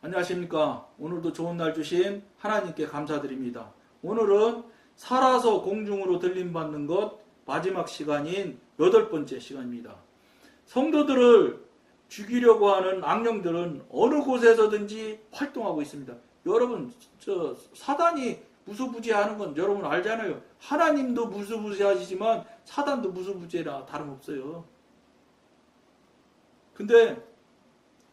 안녕하십니까. 오늘도 좋은 날 주신 하나님께 감사드립니다. 오늘은 살아서 공중으로 들림받는 것 마지막 시간인 8번째 시간입니다. 성도들을 죽이려고 하는 악령들은 어느 곳에서든지 활동하고 있습니다. 여러분, 사단이 무소부지하는 건 여러분 알잖아요. 하나님도 무소부지하시지만 사단도 무소부지라 다름없어요. 근데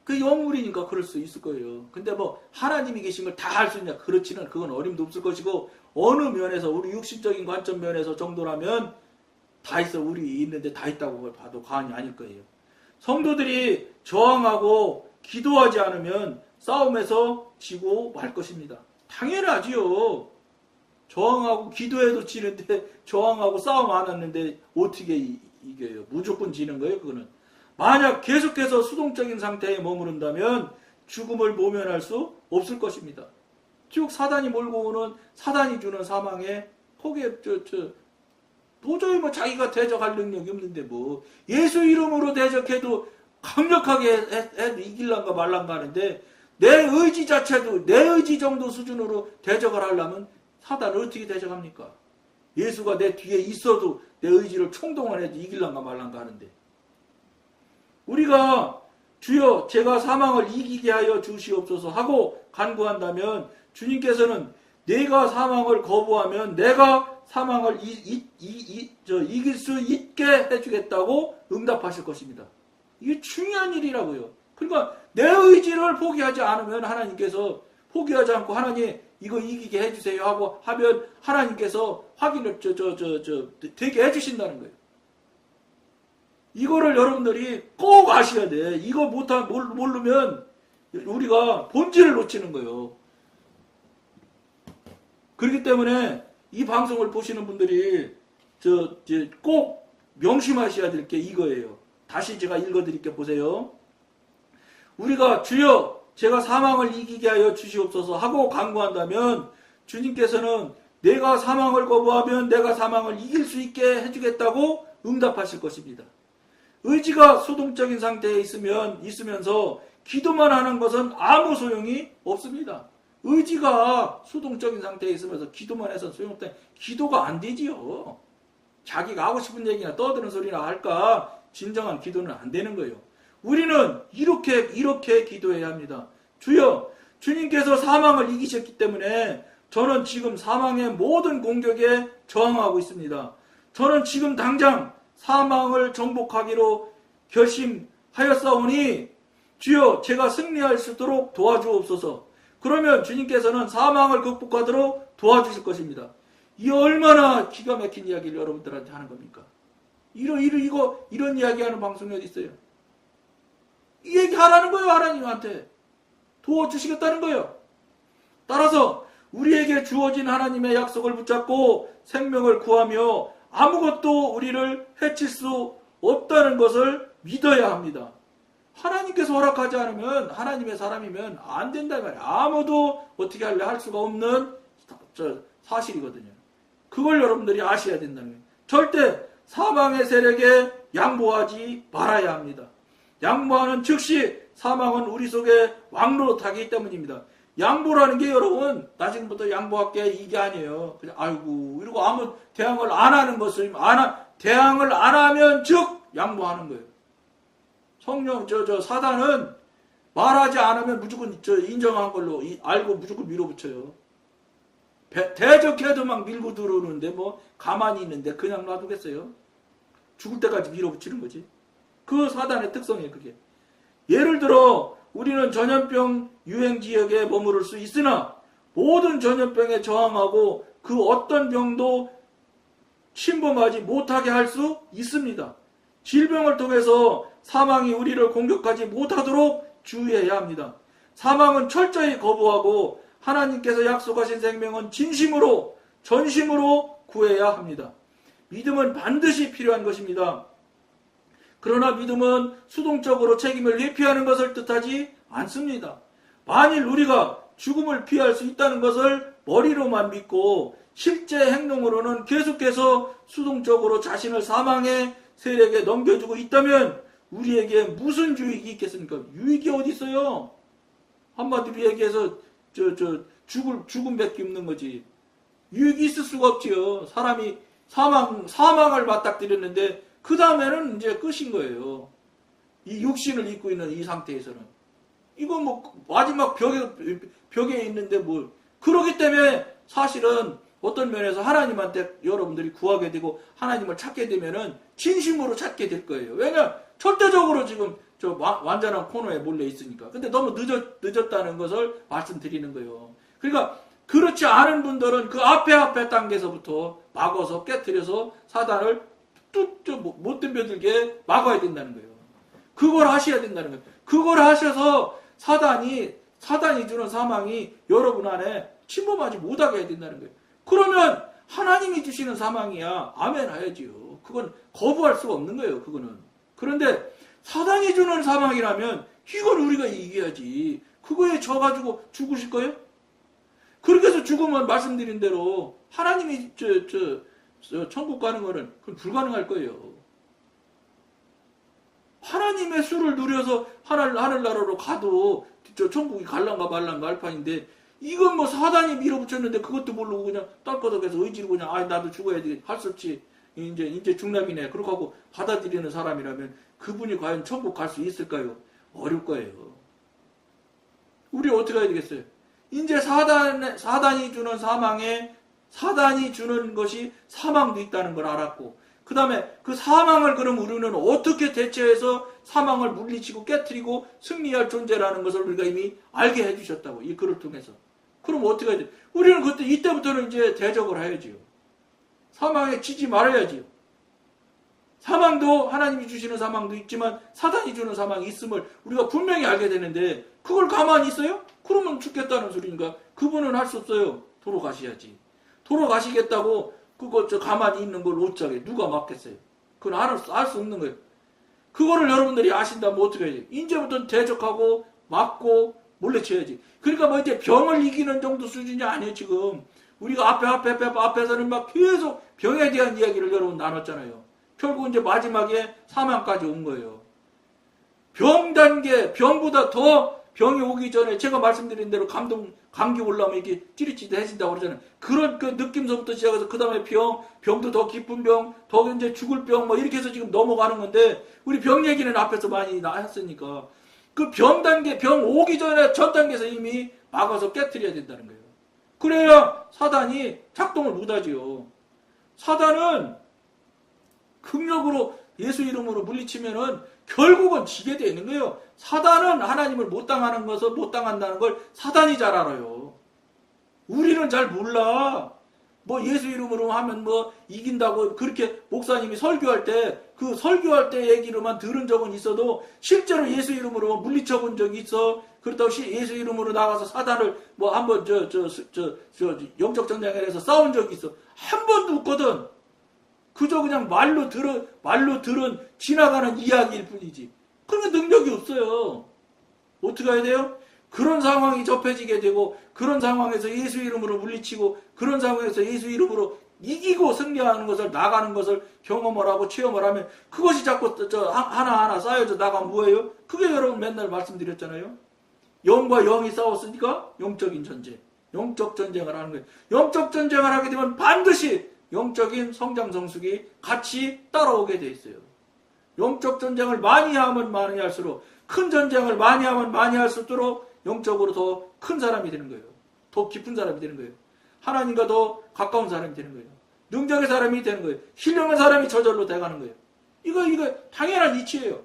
그 영물이니까 그럴 수 있을 거예요. 근데 뭐 하나님이 계신 걸 다 할 수 있냐? 그렇지는 그건 어림도 없을 것이고, 어느 면에서 우리 육신적인 관점 면에서 정도라면 다 있어. 우리 있는데 다 있다고 봐도 과언이 아닐 거예요. 성도들이 저항하고 기도하지 않으면 싸움에서 지고 말 것입니다. 당연하지요. 저항하고 기도해도 지는데 저항하고 싸움 안 했는데 어떻게 이겨요? 무조건 지는 거예요, 그거는. 만약 계속해서 수동적인 상태에 머무른다면 죽음을 모면할 수 없을 것입니다. 쭉 사단이 몰고 오는, 사단이 주는 사망에 도저히 뭐 자기가 대적할 능력이 없는데 뭐 예수 이름으로 대적해도 강력하게 해도 이길란가 말란가 하는데, 내 의지 자체도 내 의지 정도 수준으로 대적을 하려면 사단을 어떻게 대적합니까? 예수가 내 뒤에 있어도 내 의지를 총동원해도 이길란가 말란가 하는데, 우리가 주여 제가 사망을 이기게 하여 주시옵소서 하고 간구한다면 주님께서는 내가 사망을 거부하면 내가 사망을 이길 수 있게 해주겠다고 응답하실 것입니다. 이게 중요한 일이라고요. 그러니까 내 의지를 포기하지 않으면 하나님께서, 포기하지 않고 하나님 이거 이기게 해주세요 하고 하면 하나님께서 확인을 되게 해주신다는 거예요. 이거를 여러분들이 꼭 아셔야 돼. 이거 모르면 우리가 본질을 놓치는 거예요. 그렇기 때문에 이 방송을 보시는 분들이 꼭 명심하셔야 될 게 이거예요. 다시 제가 읽어드릴게 보세요. 우리가 주여 제가 사망을 이기게 하여 주시옵소서 하고 간구한다면 주님께서는 내가 사망을 거부하면 내가 사망을 이길 수 있게 해주겠다고 응답하실 것입니다. 의지가 수동적인 상태에 있으면서 기도만 하는 것은 아무 소용이 없습니다. 의지가 수동적인 상태에 있으면서 기도만 해서 소용없다. 기도가 안 되지요. 자기가 하고 싶은 얘기나 떠드는 소리나 할까? 진정한 기도는 안 되는 거예요. 우리는 이렇게 기도해야 합니다. 주여, 주님께서 사망을 이기셨기 때문에 저는 지금 사망의 모든 공격에 저항하고 있습니다. 저는 지금 당장 사망을 정복하기로 결심하였사오니 주여 제가 승리할 수 있도록 도와주옵소서. 그러면 주님께서는 사망을 극복하도록 도와주실 것입니다. 이 얼마나 기가 막힌 이야기를 여러분들한테 하는 겁니까? 이런 이야기하는 방송이 어디 있어요? 이 얘기 하라는 거예요. 하나님한테 도와주시겠다는 거예요. 따라서 우리에게 주어진 하나님의 약속을 붙잡고 생명을 구하며 아무것도 우리를 해칠 수 없다는 것을 믿어야 합니다. 하나님께서 허락하지 않으면, 하나님의 사람이면 안 된다 말이에요. 아무도 어떻게 할 수가 없는 사실이거든요. 그걸 여러분들이 아셔야 된다는 거예요. 절대 사망의 세력에 양보하지 말아야 합니다. 양보하는 즉시 사망은 우리 속에 왕노릇하기 때문입니다. 양보라는 게 여러분, 나 지금부터 양보할게 이게 아니에요. 그냥 아이고 이러고 아무 대항을 안 하는 것을 대항을 안 하면 즉 양보하는 거예요. 성령 사단은 말하지 않으면 무조건 인정한 걸로 알고 무조건 밀어붙여요. 대적해도 막 밀고 들어오는데 뭐 가만히 있는데 그냥 놔두겠어요? 죽을 때까지 밀어붙이는 거지. 그 사단의 특성이에요, 그게. 예를 들어 우리는 전염병 유행 지역에 머무를 수 있으나 모든 전염병에 저항하고 그 어떤 병도 침범하지 못하게 할 수 있습니다. 질병을 통해서 사망이 우리를 공격하지 못하도록 주의해야 합니다. 사망은 철저히 거부하고 하나님께서 약속하신 생명은 진심으로 전심으로 구해야 합니다. 믿음은 반드시 필요한 것입니다. 그러나 믿음은 수동적으로 책임을 회피하는 것을 뜻하지 않습니다. 만일 우리가 죽음을 피할 수 있다는 것을 머리로만 믿고 실제 행동으로는 계속해서 수동적으로 자신을 사망의 세력에 넘겨주고 있다면 우리에게 무슨 유익이 있겠습니까? 유익이 어디 있어요? 한마디로 얘기해서 죽음밖에 없는 거지. 유익이 있을 수가 없지요. 사람이 사망을 맞닥뜨렸는데 그 다음에는 이제 끝인 거예요. 이 육신을 입고 있는 이 상태에서는. 이건 뭐 마지막 벽에 있는데 뭐 그러기 때문에 사실은 어떤 면에서 하나님한테 여러분들이 구하게 되고 하나님을 찾게 되면은 진심으로 찾게 될 거예요. 왜냐 절대적으로 지금 저 완전한 코너에 몰려 있으니까. 근데 너무 늦었다는 것을 말씀드리는 거예요. 그러니까 그렇지 않은 분들은 그 앞에 단계에서부터 막아서 깨트려서 사단을 뚝 못 덤벼들게 막아야 된다는 거예요. 그걸 하셔야 된다는 거예요. 그걸 하셔서 사단이 주는 사망이 여러분 안에 침범하지 못하게 해야 된다는 거예요. 그러면 하나님이 주시는 사망이야 아멘 해야지요. 그건 거부할 수가 없는 거예요. 그거는. 그런데 사단이 주는 사망이라면 이걸 우리가 이겨야지. 그거에 져가지고 죽으실 거예요? 그렇게 해서 죽으면 말씀드린 대로 하나님이 천국 가는 거는 그건 불가능할 거예요. 하나님의 수를 누려서 하늘나라로 가도 천국이 갈란가 말란가 할 판인데 이건 뭐 사단이 밀어붙였는데 그것도 모르고 그냥 떨거덕해서 의지로 그냥 나도 죽어야 돼 할 수 없지 이제 중락이네 그렇게 하고 받아들이는 사람이라면 그분이 과연 천국 갈 수 있을까요? 어려울 거예요. 우리 어떻게 해야 되겠어요? 이제 사단이 주는 사단이 주는 것이 사망도 있다는 걸 알았고 그 다음에 그 사망을 그럼 우리는 어떻게 대처해서 사망을 물리치고 깨트리고 승리할 존재라는 것을 우리가 이미 알게 해주셨다고 이 글을 통해서. 그럼 어떻게 해야 돼? 우리는 이때부터는 이제 대적을 해야지요. 사망에 지지 말아야지요. 사망도 하나님이 주시는 사망도 있지만 사단이 주는 사망이 있음을 우리가 분명히 알게 되는데 그걸 가만히 있어요? 그러면 죽겠다는 소리인가? 그분은 할 수 없어요. 도로 가셔야지. 도로 가시겠다고 그거 가만히 있는 걸 어쩌게 누가 막겠어요? 그건 알 수 없는 거예요. 그거를 여러분들이 아신다면 어떻게 해야 돼요? 이제부터는 대적하고 막고 몰래쳐야지. 그러니까 뭐 이제 병을 이기는 정도 수준이 아니에요 지금. 우리가 앞에서는 막 계속 병에 대한 이야기를 여러분 나눴잖아요. 결국 이제 마지막에 사망까지 온 거예요. 병 단계, 병보다 더 병이 오기 전에 제가 말씀드린 대로 감기 올라오면 이렇게 찌릿찌릿해진다고 그러잖아요. 그런 그 느낌서부터 시작해서 그 다음에 병도 더 깊은 병, 더 이제 죽을 병, 뭐 이렇게 해서 지금 넘어가는 건데 우리 병 얘기는 앞에서 많이 했으니까 그 병 단계, 병 오기 전에 전 단계에서 이미 막아서 깨트려야 된다는 거예요. 그래야 사단이 작동을 못하지요. 사단은 극력으로 예수 이름으로 물리치면은 결국은 지게 되어 있는 거예요. 사단은 하나님을 못 당한다는 걸 사단이 잘 알아요. 우리는 잘 몰라. 뭐 예수 이름으로 하면 뭐 이긴다고 그렇게 목사님이 설교할 때 얘기로만 들은 적은 있어도 실제로 예수 이름으로 물리쳐 본 적이 있어. 그렇다고 예수 이름으로 나가서 사단을 뭐 한번 영적 전쟁에서 싸운 적이 있어. 한 번도 없거든. 그저 그냥 말로 들은 지나가는 이야기일 뿐이지. 그런 능력이 없어요. 어떻게 해야 돼요? 그런 상황이 접해지게 되고 그런 상황에서 예수 이름으로 물리치고 그런 상황에서 예수 이름으로 이기고 승리하는 것을 나가는 것을 경험을 하고 체험을 하면 그것이 자꾸 하나하나 쌓여져 나가면 뭐예요? 그게 여러분 맨날 말씀드렸잖아요. 영과 영이 싸웠으니까 영적인 전쟁. 영적 전쟁을 하는 거예요. 영적 전쟁을 하게 되면 반드시 영적인 성장 성숙이 같이 따라오게 돼 있어요. 영적 전쟁을 많이 하면 많이 할수록 큰 전쟁을 많이 하면 많이 할수록 영적으로 더 큰 사람이 되는 거예요. 더 깊은 사람이 되는 거예요. 하나님과 더 가까운 사람이 되는 거예요. 능력의 사람이 되는 거예요. 신령한 사람이 저절로 돼가는 거예요. 이거 당연한 이치예요.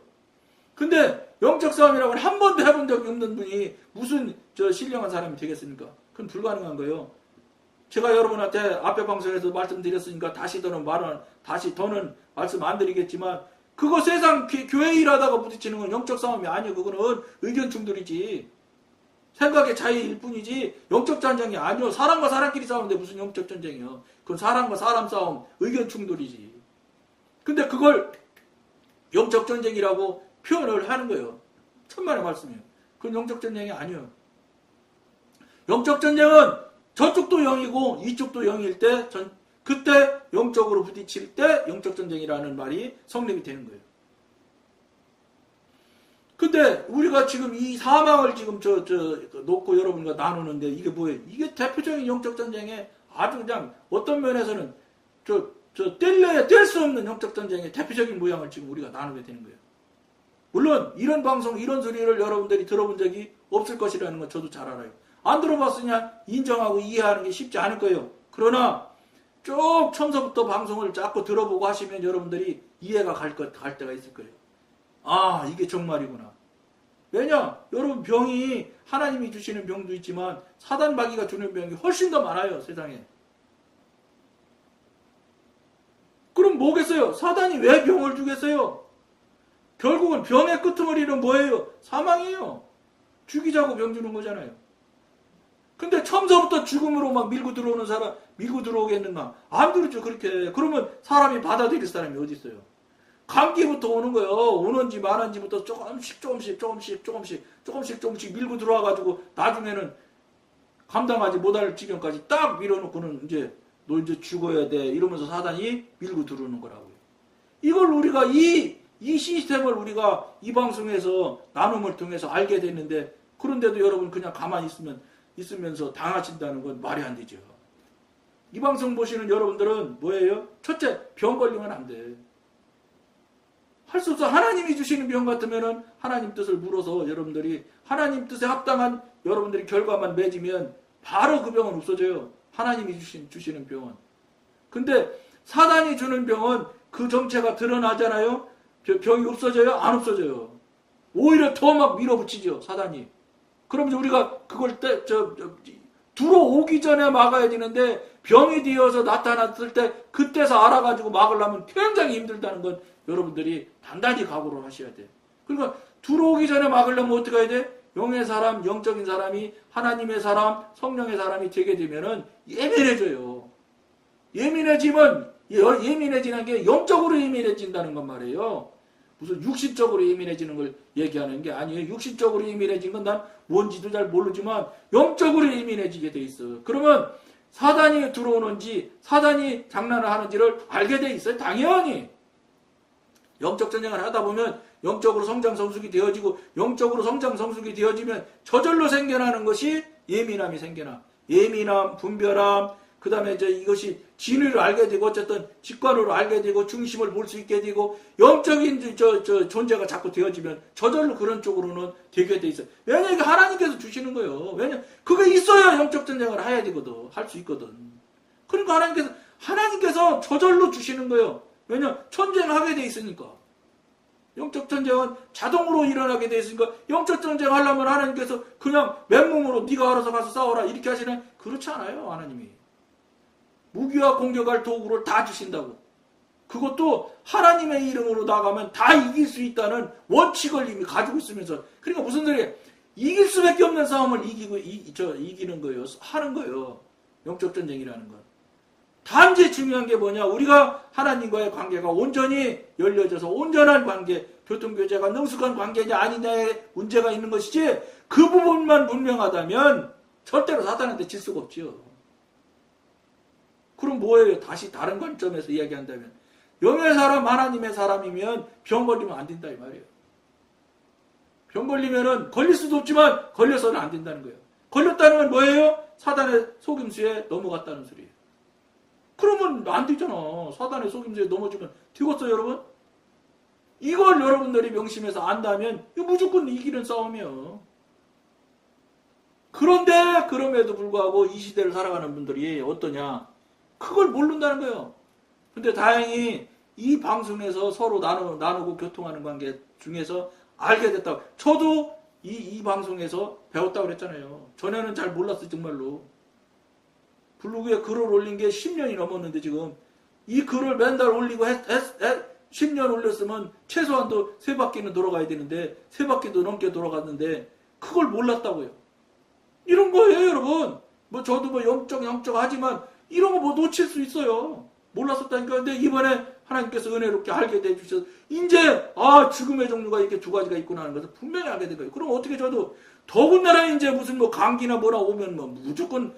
근데 영적 싸움이라고는 한 번도 해본 적이 없는 분이 무슨 신령한 사람이 되겠습니까? 그건 불가능한 거예요. 제가 여러분한테 앞에 방송에서 말씀드렸으니까 다시 더는 말씀 안 드리겠지만 그거 세상 교회 일하다가 부딪히는 건 영적 싸움이 아니에요. 그거는 의견 충돌이지. 생각의 차이일 뿐이지 영적 전쟁이 아니요. 사람과 사람끼리 싸우는데 무슨 영적 전쟁이요. 그건 사람과 사람 싸움, 의견 충돌이지. 근데 그걸 영적 전쟁이라고 표현을 하는 거예요. 천만의 말씀이에요. 그건 영적 전쟁이 아니에요. 영적 전쟁은 저쪽도 0이고 이쪽도 0일 때 그때 영적으로 부딪힐 때 영적 전쟁이라는 말이 성립이 되는 거예요. 근데 우리가 지금 이 사망을 지금 놓고 여러분과 나누는데 이게 뭐예요? 이게 대표적인 영적 전쟁의 아주 그냥 어떤 면에서는 뗄래야 뗄 수 없는 영적 전쟁의 대표적인 모양을 지금 우리가 나누게 되는 거예요. 물론 이런 방송, 이런 소리를 여러분들이 들어본 적이 없을 것이라는 건 저도 잘 알아요. 안 들어봤으냐 인정하고 이해하는 게 쉽지 않을 거예요. 그러나 쭉 처음부터 방송을 자꾸 들어보고 하시면 여러분들이 이해가 갈 때가 있을 거예요. 아, 이게 정말이구나. 왜냐? 여러분 병이 하나님이 주시는 병도 있지만 사단 마귀가 주는 병이 훨씬 더 많아요, 세상에. 그럼 뭐겠어요? 사단이 왜 병을 주겠어요? 결국은 병의 끄트머리는 뭐예요? 사망이에요. 죽이자고 병 주는 거잖아요. 근데 처음부터 죽음으로 막 밀고 들어오는 사람, 밀고 들어오겠는가? 안 그렇죠, 그렇게. 그러면 사람이 받아들일 사람이 어디 있어요? 감기부터 오는 거예요. 오는지 마는지부터 조금씩 밀고 들어와가지고 나중에는 감당하지 못할 지경까지 딱 밀어놓고는 이제 너 이제 죽어야 돼 이러면서 사단이 밀고 들어오는 거라고요. 이걸 우리가 이 시스템을 우리가 이 방송에서 나눔을 통해서 알게 됐는데 그런데도 여러분 그냥 가만히 있으면서 당하신다는 건 말이 안 되죠. 이 방송 보시는 여러분들은 뭐예요? 첫째, 병 걸리면 안 돼. 할 수 없어. 하나님이 주시는 병 같으면은 하나님 뜻을 물어서 여러분들이 하나님 뜻에 합당한 여러분들이 결과만 맺으면 바로 그 병은 없어져요. 하나님이 주시는 병은. 근데 사단이 주는 병은 그 정체가 드러나잖아요. 병이 없어져요? 안 없어져요. 오히려 더 막 밀어붙이죠, 사단이. 그럼 이제 우리가 그걸 들어오기 전에 막아야 되는데 병이 되어서 나타났을 때 그때서 알아가지고 막으려면 굉장히 힘들다는 건 여러분들이 단단히 각오를 하셔야 돼. 그러니까 들어오기 전에 막으려면 어떻게 해야 돼? 영의 사람, 영적인 사람이 하나님의 사람, 성령의 사람이 되게 되면은 예민해져요. 예민해지는 게 영적으로 예민해진다는 건 말이에요. 무슨 육신적으로 예민해지는 걸 얘기하는 게 아니에요. 육신적으로 예민해진 건 난 뭔지도 잘 모르지만 영적으로 예민해지게 돼 있어. 그러면 사단이 들어오는지 사단이 장난을 하는지를 알게 돼 있어요. 당연히. 영적 전쟁을 하다 보면 영적으로 성장 성숙이 되어지고 영적으로 성장 성숙이 되어지면 저절로 생겨나는 것이 예민함이 생겨나. 예민함, 분별함, 그 다음에 이제 이것이 진리를 알게 되고 어쨌든 직관으로 알게 되고 중심을 볼 수 있게 되고 영적인 존재가 자꾸 되어지면 저절로 그런 쪽으로는 되게 돼 있어요. 왜냐 이게 하나님께서 주시는 거예요. 왜냐 그게 있어야 영적 전쟁을 해야 되거든. 할 수 있거든. 그러니까 하나님께서 저절로 주시는 거예요. 왜냐 전쟁하게 돼 있으니까. 영적 전쟁은 자동으로 일어나게 돼 있으니까 영적 전쟁 하려면 하나님께서 그냥 맨몸으로 네가 알아서 가서 싸워라 이렇게 하시는 그렇지 않아요. 하나님이. 무기와 공격할 도구를 다 주신다고. 그것도 하나님의 이름으로 나가면 다 이길 수 있다는 원칙을 이미 가지고 있으면서 그러니까 무슨 소리예요? 이길 수밖에 없는 싸움을 이기는 거예요. 하는 거예요. 영적 전쟁이라는 건. 단지 중요한 게 뭐냐? 우리가 하나님과의 관계가 온전히 열려져서 온전한 관계, 교통교제가 능숙한 관계냐 아니냐에 문제가 있는 것이지 그 부분만 분명하다면 절대로 사단한테 질 수가 없지요. 그럼 뭐예요? 다시 다른 관점에서 이야기한다면 영의 사람, 하나님의 사람이면 병 걸리면 안 된다 이 말이에요. 병 걸리면은 걸릴 수도 없지만 걸려서는 안 된다는 거예요. 걸렸다는 건 뭐예요? 사단의 속임수에 넘어갔다는 소리예요. 그러면 안 되잖아. 사단의 속임수에 넘어지면 되겠어요, 여러분? 이걸 여러분들이 명심해서 안다면 이거 무조건 이기는 싸움이에요. 그런데 그럼에도 불구하고 이 시대를 살아가는 분들이 어떠냐? 그걸 모른다는 거예요. 근데 다행히 이 방송에서 서로 나누고 교통하는 관계 중에서 알게 됐다고. 저도 이 방송에서 배웠다고 그랬잖아요. 전에는 잘 몰랐어요, 정말로. 블로그에 글을 올린 게 10년이 넘었는데 지금 이 글을 맨날 올리고 10년 올렸으면 최소한도 3바퀴는 돌아가야 되는데 3바퀴도 넘게 돌아갔는데 그걸 몰랐다고요. 이런 거예요, 여러분. 뭐 저도 뭐 영적 하지만 이런 거 뭐 놓칠 수 있어요. 몰랐었다니까. 근데 이번에 하나님께서 은혜롭게 알게 해주셔서 이제 죽음의 종류가 이렇게 두 가지가 있구나 하는 것을 분명히 알게 된 거예요. 그럼 어떻게 저도 더군다나 이제 무슨 뭐 감기나 뭐나 오면 뭐 무조건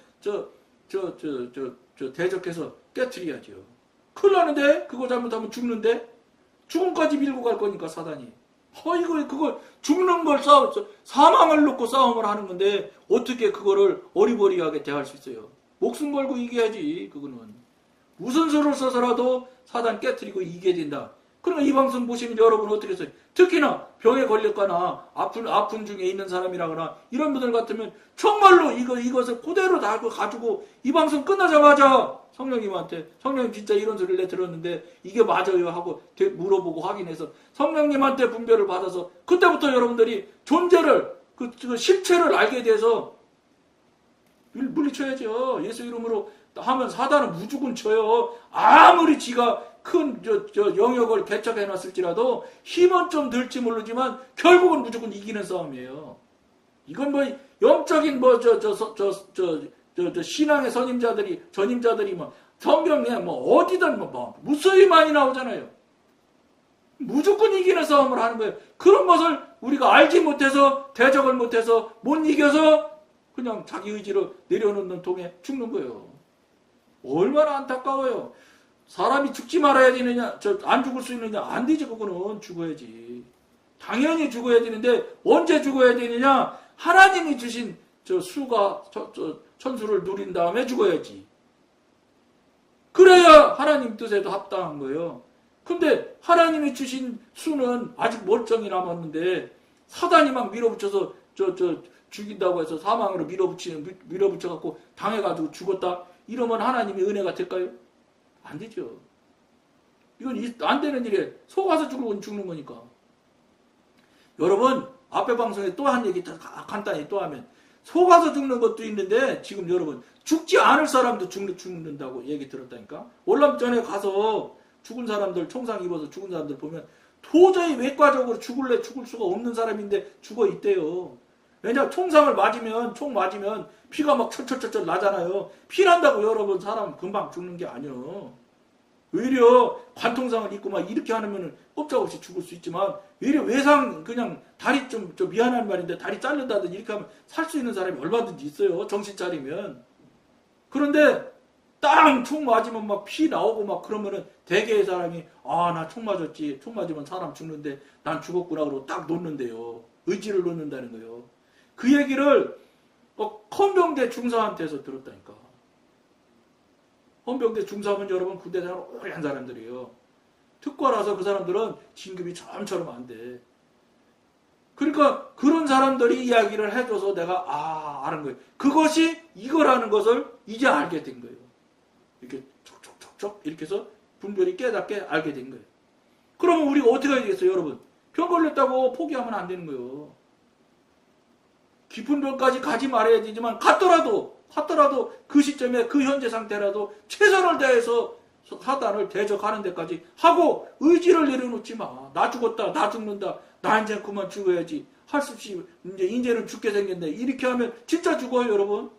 대적해서 깨트려야죠. 큰일 나는데 그거 잘못하면 죽는데 죽음까지 밀고 갈 거니까 사단이. 이거 그걸 죽는 걸 사망을 놓고 싸움을 하는 건데 어떻게 그거를 어리버리하게 대할 수 있어요? 목숨 걸고 이겨야지. 그거는 무슨 수를 써서라도 사단 깨트리고 이겨야 된다. 그러니까 이 방송 보시면 여러분 어떻게 써요? 특히나 병에 걸렸거나 아픈 중에 있는 사람이라거나 이런 분들 같으면 정말로 이것을 그대로 다 가지고 이 방송 끝나자마자 성령님한테 성령님 진짜 이런 소리를 내 들었는데 이게 맞아요 하고 물어보고 확인해서 성령님한테 분별을 받아서 그때부터 여러분들이 존재를 그 실체를 알게 돼서 물리쳐야죠. 예수 이름으로 하면 사단은 무조건 쳐요. 아무리 지가 큰 영역을 개척해놨을지라도 힘은 좀 들지 모르지만 결국은 무조건 이기는 싸움이에요. 이건 뭐 영적인 신앙의 전임자들이 뭐 성경에 뭐 어디든 뭐 무수히 많이 나오잖아요. 무조건 이기는 싸움을 하는 거예요. 그런 것을 우리가 알지 못해서 대적을 못해서 못 이겨서 그냥 자기 의지로 내려놓는 통에 죽는 거예요. 얼마나 안타까워요. 사람이 죽지 말아야 되느냐, 안 죽을 수 있느냐, 안 되지. 그거는 죽어야지. 당연히 죽어야 되는데 언제 죽어야 되느냐? 하나님이 주신 천수를 누린 다음에 죽어야지. 그래야 하나님 뜻에도 합당한 거예요. 근데 하나님이 주신 수는 아직 멀쩡히 남았는데 사단이 막 밀어붙여서 죽인다고 해서 사망으로 밀어붙여갖고 당해가지고 죽었다. 이러면 하나님의 은혜가 될까요? 안 되죠. 이건 안 되는 일에 속아서 죽는 거니까. 여러분, 앞에 방송에 또 한 얘기 간단히 또 하면 속아서 죽는 것도 있는데 지금 여러분 죽지 않을 사람도 죽는다고 얘기 들었다니까. 월남전에 가서 죽은 사람들 총상 입어서 죽은 사람들 보면 도저히 외과적으로 죽을 수가 없는 사람인데 죽어 있대요. 왜냐 총상을 맞으면 총 맞으면 피가 막 철철철철 나잖아요. 피 난다고 여러분 사람 금방 죽는 게 아니요. 오히려 관통상을 입고 막 이렇게 하면 꼼짝없이 죽을 수 있지만 오히려 외상 그냥 다리 좀 미안한 말인데 다리 자른다든지 이렇게 하면 살 수 있는 사람이 얼마든지 있어요. 정신 차리면. 그런데 땅 총 맞으면 막 피 나오고 막 그러면은 대개의 사람이 나 총 맞았지. 총 맞으면 사람 죽는데 난 죽었구나 그러고 딱 놓는데요. 의지를 놓는다는 거예요. 그 얘기를 헌병대 중사한테서 들었다니까. 헌병대 중사면 여러분 군대 생활 오래 한 사람들이에요. 특과라서 그 사람들은 진급이 처음처럼 안 돼. 그러니까 그런 사람들이 이야기를 해줘서 내가 아는 거예요. 그것이 이거라는 것을 이제 알게 된 거예요. 이렇게 촉촉촉촉 이렇게 해서 분별이 깨닫게 알게 된 거예요. 그러면 우리가 어떻게 해야 되겠어요, 여러분? 병 걸렸다고 포기하면 안 되는 거예요. 깊은 병까지 가지 말아야 되지만 갔더라도 그 시점에 그 현재 상태라도 최선을 다해서 사단을 대적하는 데까지 하고 의지를 내려놓지 마. 나 죽었다. 나 죽는다. 나 이제 그만 죽어야지. 할 수 없이 이제는 죽게 생겼네. 이렇게 하면 진짜 죽어요, 여러분.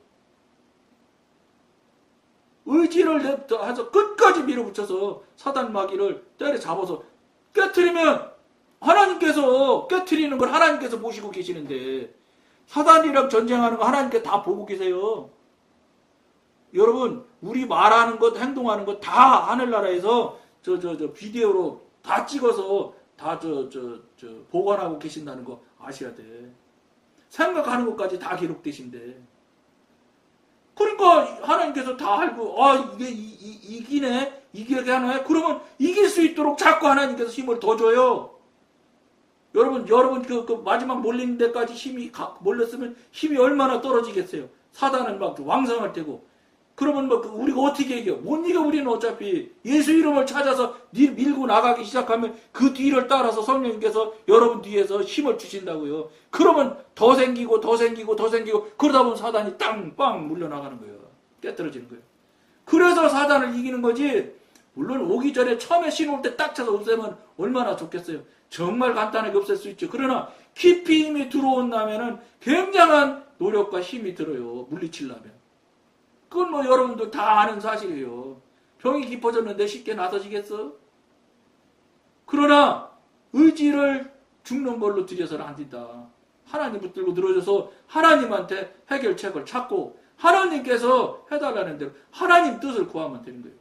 의지를 해서 끝까지 밀어붙여서 사단 마귀를 때려잡아서 깨트리면 하나님께서 깨트리는 걸 하나님께서 보시고 계시는데 사단이랑 전쟁하는 거 하나님께 다 보고 계세요. 여러분, 우리 말하는 것, 행동하는 것 다 하늘나라에서 비디오로 다 찍어서 다 보관하고 계신다는 거 아셔야 돼. 생각하는 것까지 다 기록되신대. 그러니까 하나님께서 다 알고 이게 이기네? 이기게 하네? 그러면 이길 수 있도록 자꾸 하나님께서 힘을 더 줘요. 여러분 그 마지막 몰리는 데까지 몰렸으면 힘이 얼마나 떨어지겠어요. 사단은 막 왕성할 테고. 그러면 우리가 어떻게 이겨? 못 이겨. 우리는 어차피 예수 이름을 찾아서 밀고 나가기 시작하면 그 뒤를 따라서 성령님께서 여러분 뒤에서 힘을 주신다고요. 그러면 더 생기고 그러다 보면 사단이 땅빵 물려나가는 거예요. 깨떨어지는 거예요. 그래서 사단을 이기는 거지. 물론 오기 전에 처음에 신올 때 딱 쳐서 없애면 얼마나 좋겠어요. 정말 간단하게 없앨 수 있죠. 그러나 깊이 힘이 들어온다면은 굉장한 노력과 힘이 들어요. 물리치려면. 그건 여러분들 다 아는 사실이에요. 병이 깊어졌는데 쉽게 나서지겠어? 그러나 의지를 죽는 걸로 들여서는 안 된다. 하나님 붙들고 늘어져서 하나님한테 해결책을 찾고 하나님께서 해달라는 대로 하나님 뜻을 구하면 되는 거예요.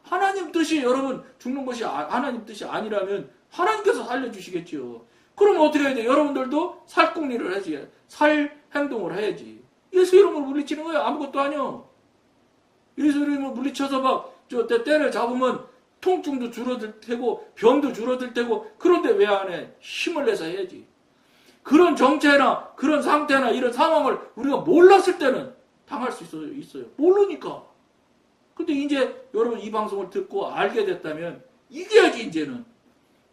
하나님 뜻이 여러분 죽는 것이 하나님 뜻이 아니라면 하나님께서 살려주시겠지요. 그럼 어떻게 해야 돼? 여러분들도 살궁리를 해야지. 살 행동을 해야지. 예수 이름으로 물리치는 거야. 아무것도 아니야. 예수 이름으로 물리쳐서 때를 잡으면 통증도 줄어들 테고 병도 줄어들 테고 그런데 왜 안 해? 힘을 내서 해야지. 그런 정체나 그런 상태나 이런 상황을 우리가 몰랐을 때는 당할 수 있어요. 모르니까. 근데 이제 여러분 이 방송을 듣고 알게 됐다면 이겨야지 이제는.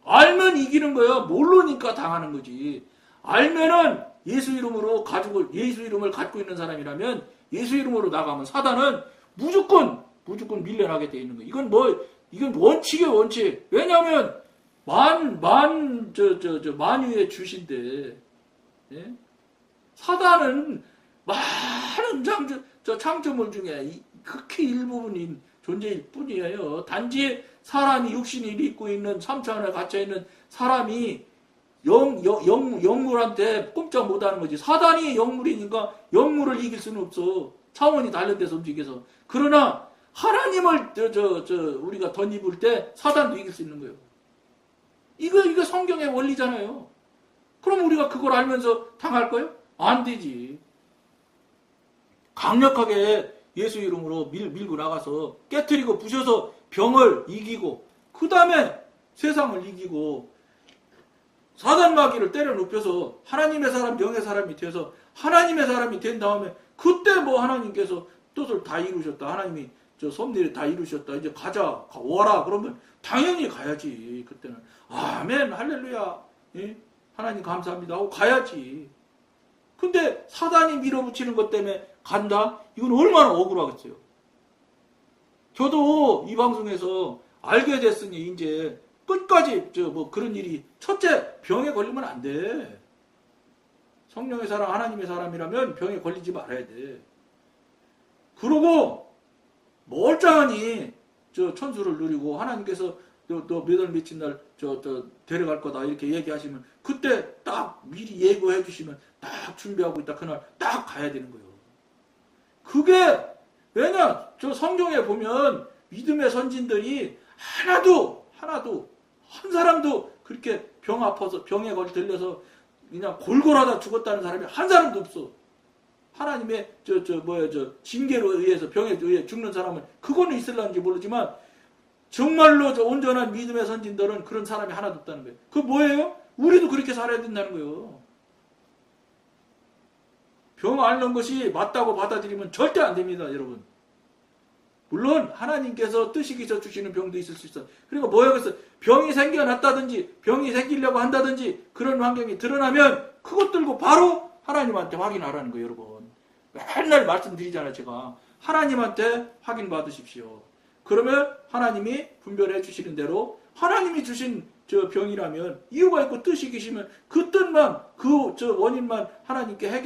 알면 이기는 거야. 모르니까 당하는 거지. 알면은 예수 이름을 갖고 있는 사람이라면 예수 이름으로 나가면 사단은 무조건 밀려나게 돼 있는 거야. 이건 원칙이에요, 원칙. 왜냐하면 만유의 주신데, 예? 사단은 많은 창조물 중에 극히 일부분인 존재일 뿐이에요. 단지 사람이 육신이 입고 있는 3초 안에 갇혀있는 사람이 영물한테 꼼짝 못하는 거지. 사단이 영물이니까 영물을 이길 수는 없어. 차원이 다른 데서 움직여서. 그러나 하나님을 우리가 덧입을 때 사단도 이길 수 있는 거예요. 이거 성경의 원리잖아요. 그럼 우리가 그걸 알면서 당할 거예요? 안 되지. 강력하게 예수 이름으로 밀고 나가서 깨트리고 부셔서 병을 이기고 그 다음에 세상을 이기고 사단 마귀를 때려 눕혀서 하나님의 사람, 영의 사람이 돼서 하나님의 사람이 된 다음에 그때 하나님께서 뜻을 다 이루셨다. 하나님이 섭리를 다 이루셨다. 이제 가자, 와라. 그러면 당연히 가야지. 그때는 아멘, 할렐루야. 예? 하나님 감사합니다 하고 가야지. 근데 사단이 밀어붙이는 것 때문에 간다? 이건 얼마나 억울하겠어요. 저도 이 방송에서 알게 됐으니 이제 끝까지 그런 일이 첫째 병에 걸리면 안 돼. 성령의 사람, 하나님의 사람이라면 병에 걸리지 말아야 돼. 그러고 멀쩡하니 천수를 누리고 하나님께서 너 몇 월 며칠 날 데려갈 거다 이렇게 얘기하시면 그때 딱 미리 예고해 주시면 딱 준비하고 있다 그날 딱 가야 되는 거예요. 그게 왜냐? 성경에 보면 믿음의 선진들이 하나도 한 사람도 그렇게 병 아파서 병에 들려서 그냥 골골하다 죽었다는 사람이 한 사람도 없어. 하나님의 징계로 의해서 병에 의해 죽는 사람은 그거는 있을런지 모르지만 정말로 온전한 믿음의 선진들은 그런 사람이 하나도 없다는 거예요. 그 뭐예요? 우리도 그렇게 살아야 된다는 거예요. 병 앓는 것이 맞다고 받아들이면 절대 안 됩니다, 여러분. 물론 하나님께서 뜻이기서 주시는 병도 있을 수 있어. 그리고 그래서 병이 생겨났다든지 병이 생기려고 한다든지 그런 환경이 드러나면 그것 들고 바로 하나님한테 확인하라는 거예요, 여러분. 맨날 말씀드리잖아요, 제가. 하나님한테 확인 받으십시오. 그러면 하나님이 분별해 주시는 대로 하나님이 주신 병이라면 이유가 있고 뜻이 계시면 그 뜻만 그 원인만 하나님께 해결